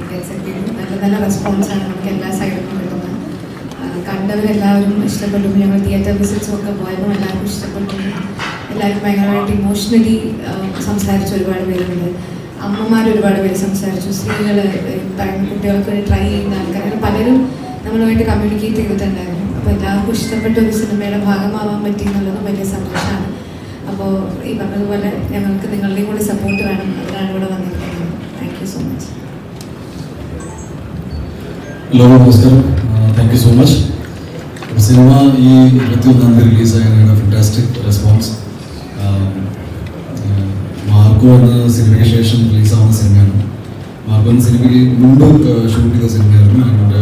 Accept ചെയ്തു. നല്ല നല്ല റെസ്പോൺസാണ് നമുക്ക് എല്ലാ സൈഡിൽ നിന്നും കിട്ടുന്നത്. കണ്ടവരെല്ലാവരും ഇഷ്ടപ്പെട്ടു. ഞങ്ങൾ തിയേറ്റർ വിസിറ്റ്സും ഒക്കെ പോയപ്പോൾ എല്ലാവർക്കും ഇഷ്ടപ്പെട്ടു. എല്ലാവരും ഭയങ്കരമായിട്ട് ഇമോഷണലി സംസാരിച്ച ഒരുപാട് പേരുണ്ട്. അമ്മമാർ ഒരുപാട് പേര് സംസാരിച്ചു. സ്ത്രീകൾ, കുട്ടികൾക്ക് ട്രൈ ചെയ്യുന്ന ആൾക്കാർ, പലരും നമ്മളുമായിട്ട് കമ്മ്യൂണിക്കേറ്റ് ചെയ്തിട്ടുണ്ടായിരുന്നു. അപ്പോൾ എല്ലാവർക്കും ഇഷ്ടപ്പെട്ട ഒരു സിനിമയുടെ ഭാഗമാവാൻ പറ്റി എന്നുള്ളത് വലിയ സന്തോഷമാണ്. അപ്പോൾ ഈ പറഞ്ഞതുപോലെ ഞങ്ങൾക്ക് നിങ്ങളുടെയും കൂടി സപ്പോർട്ട് വേണം. അതിനാണ് ഇവിടെ വന്നിരിക്കുന്നത്. Thank you so much. Hello, നമസ്കാരം. Thank you so much. Cinema ഈ 21-ാം തീയതി റിലീസായതിനാണ് ഫാന്റാസ്റ്റിക് റെസ്പോൺസ്. മാർക്കോ എന്ന സിനിമയ്ക്ക് ശേഷം റിലീസാവുന്ന സിനിമയാണ്. മാർക്കോ എന്ന സിനിമയ്ക്ക് മുമ്പ് ഷൂട്ട് ചെയ്ത സിനിമയായിരുന്നു. ആൻഡ്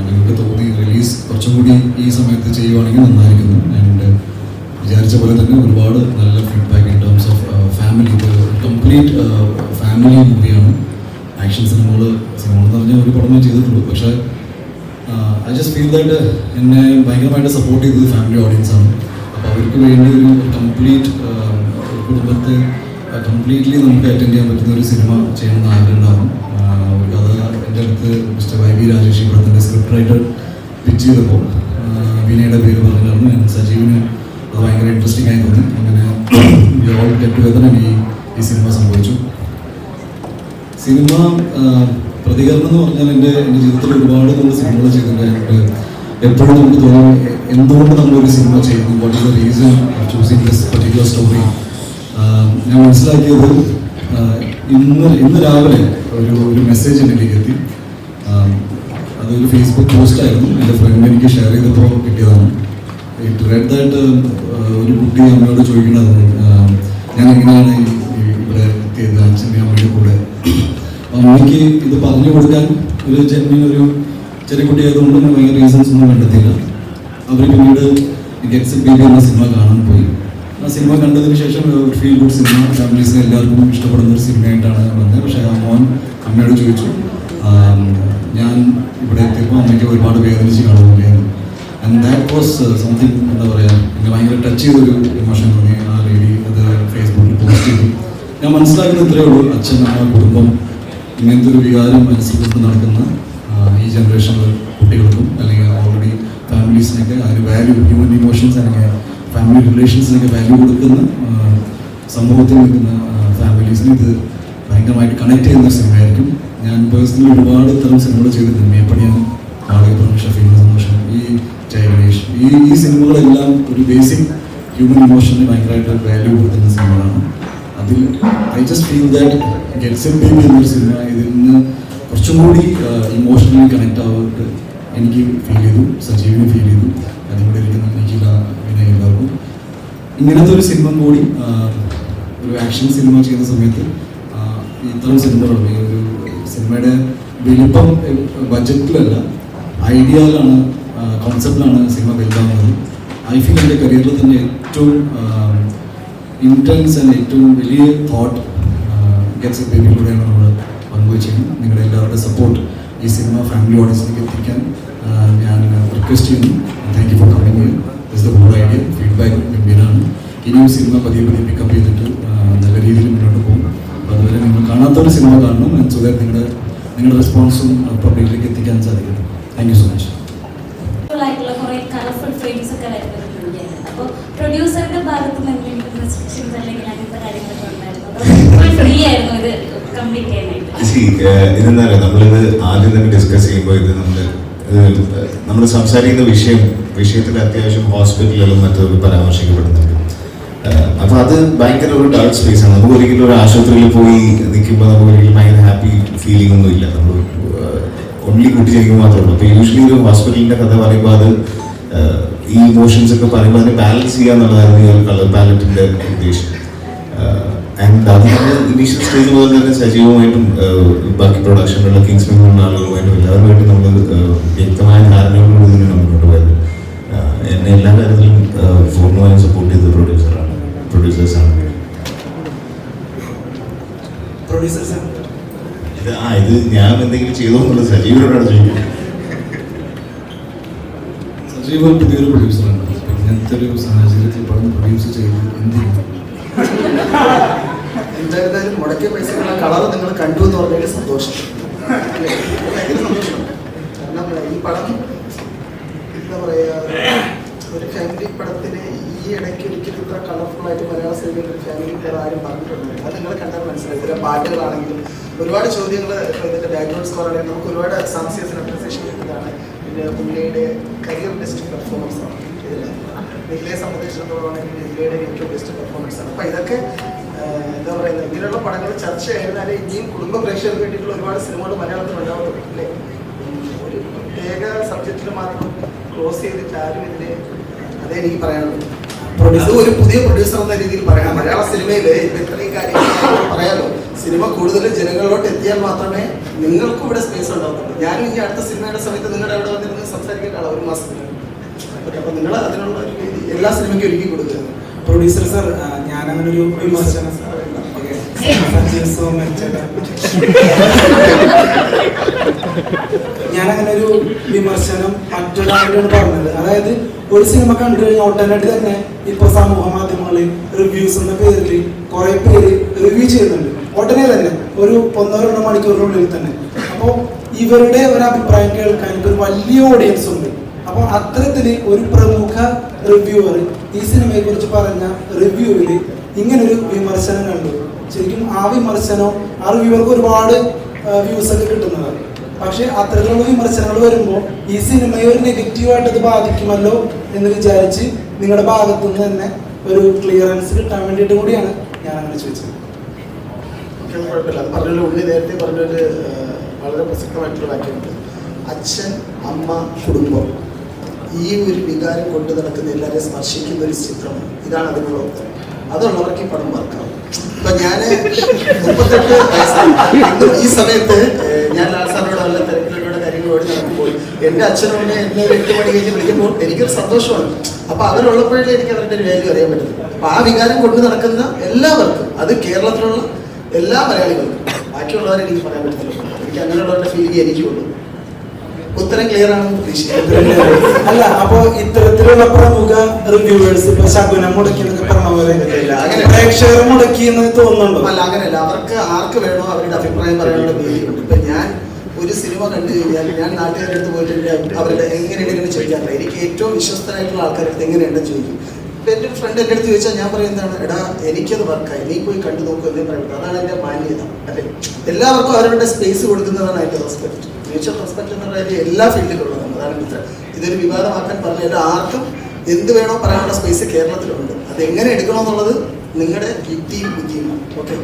ഞങ്ങൾക്ക് തോന്നി റിലീസ് കുറച്ചും കൂടി ഈ സമയത്ത് ചെയ്യുവാണെങ്കിൽ നന്നായിരിക്കുന്നു. ആൻഡ് വിചാരിച്ച പോലെ തന്നെ ഒരുപാട് നല്ല feedback in terms of family. ഇത് കംപ്ലീറ്റ് ഫാമിലി മൂവിയാണ്. ആക്ഷൻ സിനിമകൾ എന്ന് പറഞ്ഞാൽ ഒരു പടമേ ചെയ്തിട്ടുള്ളൂ. പക്ഷേ ഐ ജസ്റ്റ് ഫീൽ ദാറ്റ് എന്നെ ഭയങ്കരമായിട്ട് സപ്പോർട്ട് ചെയ്തത് ഫാമിലി ഓഡിയൻസാണ്. അപ്പോൾ അവർക്ക് വേണ്ടി ഒരു കംപ്ലീറ്റ് കുടുംബത്തെ കംപ്ലീറ്റ്ലി നമുക്ക് അറ്റൻഡ് ചെയ്യാൻ പറ്റുന്ന ഒരു സിനിമ ചെയ്യണമെന്ന് ആഗ്രഹം ഉണ്ടാകും. ഒരു കഥ എൻ്റെ അടുത്ത് മിസ്റ്റർ വൈ വി രാജേഷ് ഇവിടത്തിൻ്റെ സ്ക്രിപ്റ്റ് റൈറ്റർ പിച്ച് ചെയ്തപ്പോൾ വിനയുടെ പേര് പറഞ്ഞിരുന്നു. ഞാൻ സജീവിന് അത് ഭയങ്കര ഇൻട്രസ്റ്റിംഗ് ആയി തോന്നി. അങ്ങനെ ഓൾ ഗെറ്റ് ടുഗദർ ഈ സിനിമ സംഭവിച്ചു. സിനിമ പ്രതികരണം എന്ന് പറഞ്ഞാൽ എൻ്റെ ജീവിതത്തിൽ ഒരുപാട് നമ്മൾ സിനിമകൾ ചെയ്തിട്ടുണ്ട്. എപ്പോഴും നമുക്ക് തോന്നും എന്തുകൊണ്ട് നമ്മളൊരു സിനിമ ചെയ്യുന്നു, what is the reason choosing this particular story. ഞാൻ മനസ്സിലാക്കിയത് ഇന്ന് രാവിലെ ഒരു മെസ്സേജ് എന്നിലേക്ക് എത്തി. അതൊരു ഫേസ്ബുക്ക് പോസ്റ്റായിരുന്നു. എൻ്റെ ഫ്രണ്ട് എനിക്ക് ഷെയർ ചെയ്തപ്പോൾ കിട്ടിയതാണ്. ഇറ്റ് റെഡ് ദാറ്റ് ഒരു കുട്ടി അമ്മയോട് ചോദിക്കുന്നത് ഞാൻ എങ്ങനെയാണ് ഇവിടെ എത്തിയത് അച്ഛൻ്റെ അമ്മയുടെ കൂടെ. അമ്മയ്ക്ക് ഇത് പറഞ്ഞു കൊടുക്കാൻ ഒരു ഒരു ചെറിയ കുട്ടിയായതുകൊണ്ട് ഞാൻ ഭയങ്കര റീസൺസ് ഒന്നും കണ്ടെത്തിയില്ല. അവർ പിന്നീട് ഗെറ്റ്സ് എ ബേബി എന്ന സിനിമ കാണാൻ പോയി. ആ സിനിമ കണ്ടതിന് ശേഷം ഒരു ഫീൽ ഗുഡ് സിനിമ, ഫാമിലീസിന് എല്ലാവർക്കും ഇഷ്ടപ്പെടുന്ന ഒരു സിനിമയായിട്ടാണ് വന്നത്. പക്ഷേ ആ മോൻ അമ്മയോട് ചോദിച്ചു, ഞാൻ ഇവിടെ എത്തിയപ്പോൾ അമ്മയ്ക്ക് ഒരുപാട് വേദനിച്ച് കാണുന്നില്ലായിരുന്നു. ആൻഡ് ദാറ്റ് വാസ് സംതിങ്, എന്താ പറയുക, എന്നെ ഭയങ്കര ടച്ച് ചെയ്തൊരു ഇമോഷൻ തോന്നി. ആ ലേഡി അത് ഫേസ്ബുക്കിൽ പോസ്റ്റ് ചെയ്തു. ഞാൻ മനസ്സിലാക്കുന്ന ഇത്രയേ ഉള്ളൂ, അച്ഛൻ, അമ്മ, കുടുംബം, ഇങ്ങനത്തെ ഒരു വികാരം മനസ്സിൽ കൊണ്ട് നടക്കുന്ന ഈ ജനറേഷനിലെ കുട്ടികൾക്കും അല്ലെങ്കിൽ ഓൾറെഡി ഫാമിലീസിനൊക്കെ അതിന് വാല്യൂ, ഹ്യൂമൻ ഇമോഷൻസ് അല്ലെങ്കിൽ ഫാമിലി റിലേഷൻസിനൊക്കെ വാല്യൂ കൊടുക്കുന്ന സമൂഹത്തിൽ നിൽക്കുന്ന ഫാമിലീസിന് ഇത് ഭയങ്കരമായിട്ട് കണക്ട് ചെയ്യുന്ന സിനിമയായിരിക്കും. ഞാൻ പേഴ്സണലി ഒരുപാട് ഇത്തരം സിനിമകൾ ചെയ്തിട്ടുണ്ട്. മേപ്പടിയാണ്, ആളുകൾ, ഷഫീൻ സന്തോഷം, ഈ ജയഗണേഷ്, ഈ സിനിമകളെല്ലാം ഒരു ബേസിക് ഹ്യൂമൻ ഇമോഷന് ഭയങ്കരമായിട്ട് വാല്യൂ കൊടുക്കുന്ന സിനിമകളാണ്. അതിൽ I just feel that gets A baby എന്നൊരു സിനിമ ഇതിൽ നിന്ന് കുറച്ചും കൂടി ഇമോഷണലി കണക്ട് ആവാനായിട്ട് എനിക്ക് ഫീൽ ചെയ്തു, സജീവിന് ഫീൽ ചെയ്തു, അതിലൂടെ ഇരിക്കുന്ന എനിക്കില്ല വിനയ എല്ലാവർക്കും. ഇങ്ങനത്തെ ഒരു സിനിമ കൂടി ഒരു ആക്ഷൻ സിനിമ ചെയ്യുന്ന സമയത്ത് ഇത്തരം സിനിമകളുണ്ട്. ഈ ഒരു സിനിമയുടെ വലിപ്പം ബഡ്ജറ്റിലല്ല, ഐഡിയയിലാണ്, കോൺസെപ്റ്റിലാണ് സിനിമ വലുതാവുന്നത്. ഐ ഫീൽ എൻ്റെ കരിയറിൽ തന്നെ ഏറ്റവും ഇൻറ്റൻസ് ആൻഡ് ഏറ്റവും വലിയ തോട്ട് ഗെറ്റ്സ് എ ബേബിയിലൂടെയാണ് നമ്മൾ പങ്കുവെച്ചിരുന്നത്. നിങ്ങളുടെ എല്ലാവരുടെ സപ്പോർട്ട് ഈ സിനിമ ഫാമിലി ഓഡിയൻസിലേക്ക് എത്തിക്കാൻ ഞാൻ റിക്വസ്റ്റ് ചെയ്യുന്നു. Thank you for coming here. This the whole idea. Feedback ഗംഭീരമാണ്. ഇനിയും സിനിമ പതിയെ പിക്കപ്പ് ചെയ്തിട്ട് നല്ല രീതിയിൽ മുന്നോട്ട് പോകും. അപ്പോൾ അതുവരെ നിങ്ങൾ കാണാത്തൊരു സിനിമ കാണണം. ആൻഡ് സോ ദാറ്റ് നിങ്ങളുടെ റെസ്പോൺസും പബ്ലിക്കിലേക്ക് എത്തിക്കാൻ സാധിക്കും. Thank you so much. പ്രൊഡ്യൂസറുടെ ഭാഗത്ത് നിന്ന് റെസ്ട്രിക്ഷൻസ് അല്ലെങ്കിൽ അങ്ങനത്തെ കാര്യങ്ങളൊക്കെ ഉണ്ടായിരുന്നു? ഇത് കംപ്ലീറ്റ് ചെയ്യാനായിട്ട് ഇതെന്താ പറയുക, നമ്മളിത് ആദ്യം തന്നെ ഡിസ്കസ് ചെയ്യുമ്പോൾ ഇത് നമ്മൾ സംസാരിക്കുന്ന വിഷയത്തിൽ അത്യാവശ്യം ഹോസ്പിറ്റലുകളും മറ്റൊക്കെ പരാമർശിക്കപ്പെടുന്നുണ്ട്. അപ്പോൾ അത് ഭയങ്കര ഒരു ഡാർക്ക് സ്പേസ് ആണ്. നമുക്ക് ഒരിക്കലും ഒരു ആശുപത്രിയിൽ പോയി നിൽക്കുമ്പോൾ നമുക്ക് ഒരിക്കലും ഭയങ്കര ഹാപ്പി ഫീലിംഗ് ഒന്നും ഇല്ല. നമ്മൾ ഒൺലി കൂട്ടിച്ചിരിക്കുമ്പോൾ മാത്രമേ ഉള്ളൂ. അപ്പോൾ യൂഷ്വലി ഒരു ഹോസ്പിറ്റലിൻ്റെ കഥ പറയുമ്പോൾ അത് ഈ ഇമോഷൻസ് ഒക്കെ പറയുമ്പോൾ അതിനെ ബാലൻസ് ചെയ്യുക എന്നുള്ളതായിരുന്നു ഈ കളർ പാലറ്റിൻ്റെ ഉദ്ദേശം. ആൻഡ് അത് നമ്മൾ ഇനീഷ്യൽ സ്റ്റേജ് മുതൽ തന്നെ സജീവമായിട്ടും ബാക്കി പ്രൊഡക്ഷനിലുള്ള കിങ്സ്മാനുള്ള ആളുകളുമായിട്ടും എല്ലാവരുമായിട്ടും നമ്മൾ വ്യക്തമായ ധാരണകളോട് തന്നെയാണ് മുന്നോട്ട് പോയത്. എന്നെ എല്ലാ കാര്യത്തിലും പൂർണ്ണമായും സപ്പോർട്ട് ചെയ്ത പ്രൊഡ്യൂസേഴ്സാണ്. ഇത് ഞാൻ എന്തെങ്കിലും ചെയ്തോ എന്നുള്ളത് സജീവനോടാണ് ചോദിക്കുന്നത്. സജീവ പുതിയൊരു പ്രൊഡ്യൂസറാണ്. ഇങ്ങനത്തെ ഒരു സാഹചര്യത്തിൽ പടം പ്രൊഡ്യൂസ് ചെയ്ത് എന്തായാലും മുടക്കിയ പൈസ കളർ നിങ്ങൾ കണ്ടു എന്ന് പറഞ്ഞതിൽ സന്തോഷം. ഭയങ്കര സന്തോഷം. കാരണം ഈ പടം എന്താ പറയുക, ഒരു ഫാമിലി പടത്തിന് ഈ ഇടയ്ക്ക് ഒരിക്കലും ഇത്ര കളർഫുള്ളായിട്ട് മലയാള സിനിമയിൽ ഒരു ഫാമിലി പേര് ആരും പറഞ്ഞിട്ടുണ്ട്. അത് നിങ്ങൾ കണ്ടാൽ മനസ്സിലായി. ഇതിലെ പാട്ടുകളാണെങ്കിലും ഒരുപാട് ചോദ്യങ്ങൾ, ഇതിൻ്റെ ബാക്ക്ഗ്രൗണ്ട് സ്കോർ ആണെങ്കിൽ നമുക്ക് ഒരുപാട് സാംസ്കാരിക അപ്രിസിയേഷൻ കിട്ടുന്നതാണ്. പിന്നെ പുള്ളിയുടെ കരിയർ ബെസ്റ്റ് പെർഫോമൻസ് ആണ് ഇതിൽ. നിഖിലയെ സംബന്ധിച്ചിടത്തോളമാണെങ്കിൽ നിഖിലയുടെ ഏറ്റവും ബെസ്റ്റ് പെർഫോമൻസ് ആണ്. അപ്പം ഇതൊക്കെ എന്താ പറയുന്നത്, ഇങ്ങനെയുള്ള പടങ്ങൾ ചർച്ച ചെയ്താൽ ഇനിയും കുടുംബ പ്രേക്ഷകർക്ക് വേണ്ടിയിട്ടുള്ള ഒരുപാട് സിനിമകൾ മലയാളത്തിൽ ഉണ്ടാവുന്നുണ്ട് അല്ലേ. ഒരു പ്രത്യേക സബ്ജക്റ്റിൽ മാത്രം ക്ലോസ് ചെയ്തിട്ട് ആരും ഇതിന്, അതേ എനിക്ക് പറയാനുള്ളൂ. അത് ഒരു പുതിയ പ്രൊഡ്യൂസർ എന്ന രീതിയിൽ പറയാം. മലയാള സിനിമയിൽ ഇപ്പം ഇത്രയും കാര്യങ്ങൾ പറയാമല്ലോ. സിനിമ കൂടുതൽ ജനങ്ങളിലോട്ട് എത്തിയാൽ മാത്രമേ നിങ്ങൾക്കും ഇവിടെ സ്പേസ് ഉണ്ടാവുള്ളൂ. ഞാനും ഇനി അടുത്ത സിനിമയുടെ സമയത്ത് നിങ്ങളുടെ അവിടെ വന്നിരുന്ന് സംസാരിക്കേണ്ട ഒരു മാസത്തിലാണ്. ഓക്കെ, അപ്പം നിങ്ങൾ അതിനുള്ള ഒരു രീതി എല്ലാ സിനിമയ്ക്കും ഒരുക്കി കൊടുക്കുക. പ്രൊഡ്യൂസർ സാർ, ഞാനങ്ങനെ ഒരു വിമർശനം ഞാനങ്ങനെ ഒരു വിമർശനം മറ്റൊരാളോട് പറഞ്ഞത്, അതായത് ഒരു സിനിമ കണ്ടു കഴിഞ്ഞാൽ ഓട്ടോമാറ്റിക് തന്നെ ഇപ്പൊ സമൂഹ മാധ്യമങ്ങളിൽ റിവ്യൂസ് എന്ന പേരിൽ കുറെ പേര് റിവ്യൂ ചെയ്യുന്നുണ്ട്. ഉടനെ തന്നെ ഒരു 1-2 മണിക്കൂറിനുള്ളിൽ തന്നെ. അപ്പോൾ ഇവരുടെ ഒരു അഭിപ്രായം കേൾക്കാൻ ഒരു വലിയ ഓഡിയൻസ് ഉണ്ട്. അപ്പോൾ അത്തരത്തിൽ ഒരു പ്രമുഖ റിവ്യൂവർ ഈ സിനിമയെ കുറിച്ച് പറഞ്ഞ റിവ്യൂവിൽ ഇങ്ങനൊരു വിമർശനം കണ്ടു. ശരിക്കും ആ വിമർശനം ആ റിവ്യൂവർക്ക് ഒരുപാട് വ്യൂസ് ഒക്കെ കിട്ടുന്നതാണ്. പക്ഷെ അത്തരത്തിലുള്ള വിമർശനങ്ങൾ വരുമ്പോൾ ഈ സിനിമയെ ഒരു നെഗറ്റീവായിട്ട് അത് ബാധിക്കുമല്ലോ എന്ന് വിചാരിച്ച് നിങ്ങളുടെ ഭാഗത്തുനിന്ന് തന്നെ ഒരു ക്ലിയറൻസ് കിട്ടാൻ വേണ്ടിയിട്ട് കൂടിയാണ് ഞാൻ അങ്ങനെ ചോദിച്ചത്. കുഴപ്പമില്ല. അത് പറഞ്ഞൊരു ഉള്ളി നേരത്തെ പറഞ്ഞൊരു വളരെ പ്രസക്തമായിട്ടുള്ള വാക്യമുണ്ട്. അച്ഛൻ, അമ്മ, കുടുംബം, ഈ ഒരു വികാരം കൊണ്ട് നടക്കുന്ന എല്ലാവരെയും സ്പർശിക്കുന്ന ഒരു ചിത്രം. ഇതാണ് അതിനുള്ള ഉത്തരം. അതുള്ളവർക്ക് ഈ പടം വർക്കാവും. ഇപ്പൊ ഞാൻ 38 വയസ്സാണ്. ഈ സമയത്ത് ഞാൻ ലാൽ സാറിനോട് നല്ല തിരക്കിലൂടെ കാര്യങ്ങൾ ഓടി നടക്കുമ്പോൾ എൻ്റെ അച്ഛനും എന്നെ 8 മണി കഴിഞ്ഞ് വിളിക്കുമ്പോൾ എനിക്കൊരു സന്തോഷമാണ്. അപ്പൊ അവരുള്ളപ്പോഴേ എനിക്ക് അവരുടെ ഒരു വാല്യൂ അറിയാൻ പറ്റുന്നത്. അപ്പൊ ആ വികാരം കൊണ്ട് നടക്കുന്ന എല്ലാവർക്കും, അത് കേരളത്തിലുള്ള എല്ലാ മലയാളികൾക്കും, ബാക്കിയുള്ളവരെ എനിക്ക് പറയാൻ പറ്റത്തില്ല. എനിക്ക് അങ്ങനെയുള്ളവരുടെ ഫീലിംഗ് എനിക്കുള്ളൂ. ഉത്തരം ക്ലിയർ ആണെന്ന് പ്രതീക്ഷിക്കുന്നു. അല്ല, അപ്പൊ ഇത്തരത്തിലുള്ള പ്രമുഖ റിവ്യൂവേഴ്സ് ഇപ്പൊ ശകുനം മുടക്കി എന്നൊക്കെ പറഞ്ഞ പോലെ പ്രേക്ഷകർ മുടക്കി എന്ന് തോന്നുന്നുണ്ടോ? അല്ല, അങ്ങനെയല്ല. അവർക്ക് ആർക്ക് വേണോ അവരുടെ അഭിപ്രായം പറയാനുള്ള വേദിയുണ്ട്. ഇപ്പൊ ഞാൻ ഒരു സിനിമ കണ്ടു കഴിഞ്ഞാൽ ഞാൻ നാട്ടുകാരുടെ അടുത്ത് പോയിട്ട് അവരുടെ എങ്ങനെയുണ്ടെന്ന് ചോദിക്കാറില്ല. എനിക്ക് ഏറ്റവും വിശ്വസ്തനായിട്ടുള്ള ആൾക്കാരുടെ അടുത്ത് എങ്ങനെയുണ്ടെന്ന് ചോദിക്കും. ഇപ്പൊ എൻ്റെ ഒരു ഫ്രണ്ട് എൻ്റെ അടുത്ത് ചോദിച്ചാൽ ഞാൻ പറയുന്നതാണ്, എടാ എനിക്കത് വർക്കായി, നീ പോയി കണ്ടു നോക്കുക എന്നേ പറയുന്നത്. അതാണ് എൻ്റെ മാന്യത അല്ലേ. എല്ലാവർക്കും അവരുടെ സ്പേസ് കൊടുക്കുന്നതാണ് അതിൻ്റെ റെസ്പെക്ട്. മ്യൂച്വൽ റെസ്പെക്ട് എന്ന് പറയുന്നത് എല്ലാ ഫീൽഡിലുള്ളതാണ്. അതാണ് ഇതൊരു വിവാദമാക്കാൻ പറഞ്ഞാൽ ആർക്കും എന്ത് വേണോ പറയാനുള്ള സ്പേസ് കേരളത്തിലുണ്ട്. അത് എങ്ങനെ എടുക്കണമെന്നുള്ളത് നിങ്ങളുടെ യുക്തിയും ബുദ്ധിയുമാണ്. ഓക്കെ.